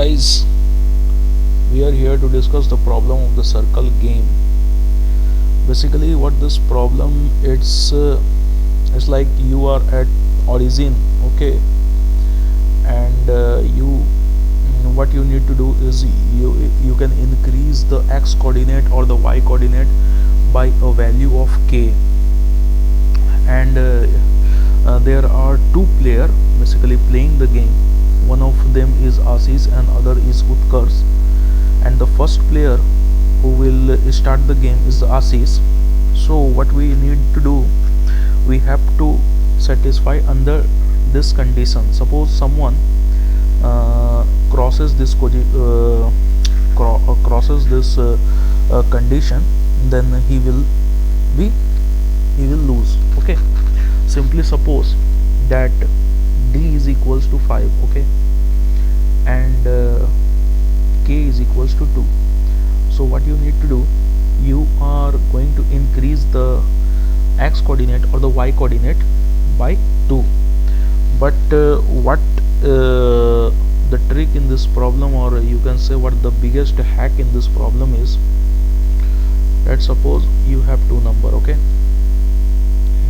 guys, we are here to discuss the problem of the circle game. Basically what this problem, it's like you are at origin, okay, and what you need to do is you can increase the x coordinate or the y coordinate by a value of k, and there are two players basically playing the game. One of them is Ashish and other is Utkarsh, and the first player who will start the game is Ashish. So what we need to do, we have to satisfy under this condition. Suppose someone crosses this condition, then be he will lose, okay. Simply suppose that d is equals to 5, okay, and k is equals to 2. So what you need to do, you are going to increase the x coordinate or the y coordinate by 2. But what the trick in this problem, or you can say what the biggest hack in this problem is, let's suppose you have two number, okay,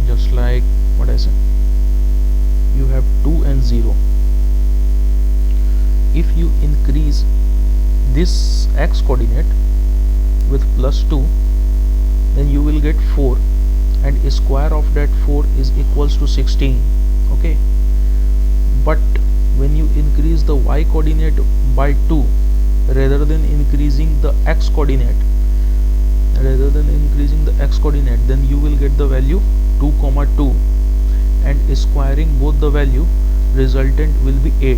just like what I said, you have 2 and 0. If you increase this x coordinate with plus 2, then you will get 4, and a square of that 4 is equals to 16, okay. But when you increase the y coordinate by 2, rather than increasing the x coordinate, then you will get the value 2 comma 2, and squaring both the value, resultant will be 8,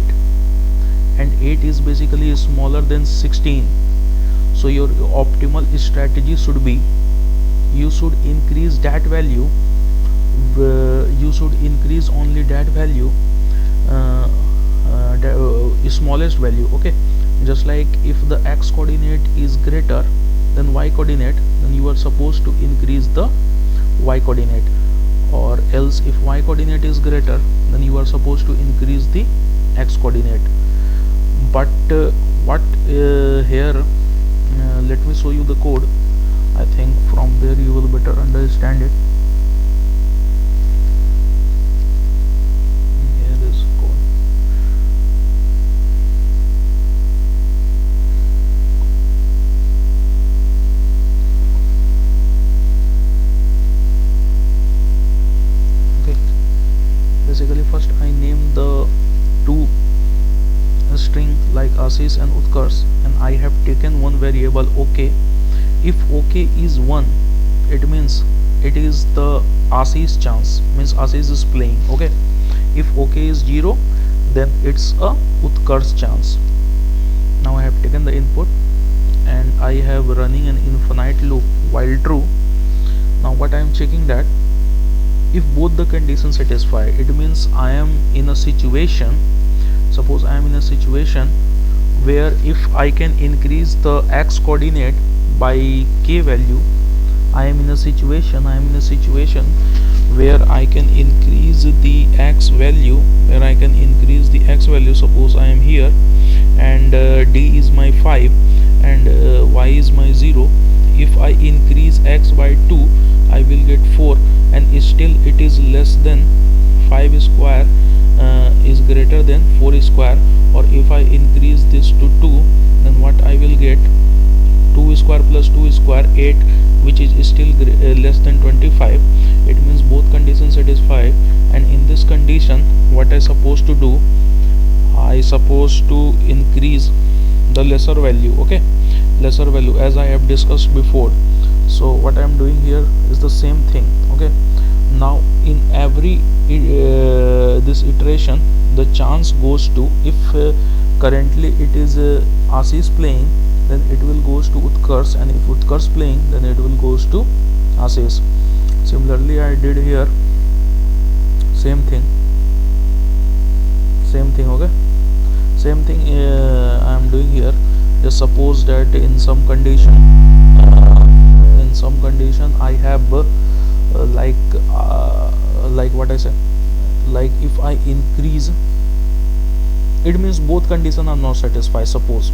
and 8 is basically smaller than 16. So your optimal strategy should be, you should increase that value, you should increase only that value, the smallest value, okay. Just like if the x coordinate is greater than y coordinate, then you are supposed to increase the y coordinate, or else if y coordinate is greater, then you are supposed to increase the x coordinate. But here let me show you the code. I think from there you will better understand it. Here is code. Okay, basically first I name the two string like Ashish and Utkarsh, and I have taken one variable OK. If OK is 1, it means it is the Ashish chance, means Ashish is playing, okay. If OK is 0, then it's a Utkarsh chance. Now I have taken the input and I have running an infinite loop while true. Now what I am checking, that if both the conditions satisfy, it means I am in a situation, suppose I am in a situation where if I can increase the x coordinate by k value, I am in a situation where I can increase the x value, suppose I am here, and d is my 5 and y is my 0. If I increase x by 2, I will get 4, and still it is less than 5 square is greater than 4 square. Or if I increase this to 2, then what I will get, 2 square plus 2 square 8, which is still less than 25. It means both conditions satisfy, and in this condition what I supposed to do, I supposed to increase the lesser value, okay, lesser value, as I have discussed before. So what I am doing here is the same thing, okay. Now in every this iteration, the chance goes to, if currently it is Ashish playing, then it will goes to Utkarsh, and if Utkarsh playing, then it will goes to Ashish. Similarly I did here same thing, okay, same thing I am doing here. Just suppose that in some condition I have like what I said, like if I increase it means both conditions are not satisfied. Suppose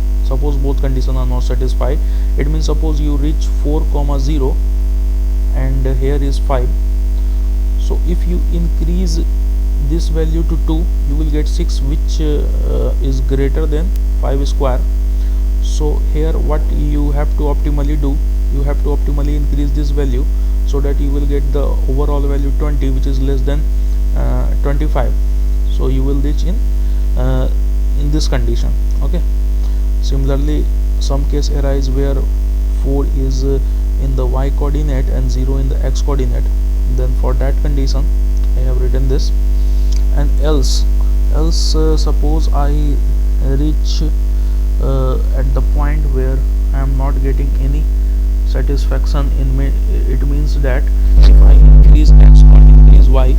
both conditions are not satisfied, it means suppose you reach 4 comma 0 and here is 5. So if you increase this value to 2, you will get 6, which is greater than 5 square. So here what you have to optimally do, you have to optimally increase this value so that you will get the overall value 20, which is less than 25. So you will reach in this condition. Okay, similarly some case arise where 4 is in the y coordinate and 0 in the x coordinate. Then for that condition I have written this. And else suppose I reach at the point where I am not getting any satisfaction in me, it means that if I increase x or increase y,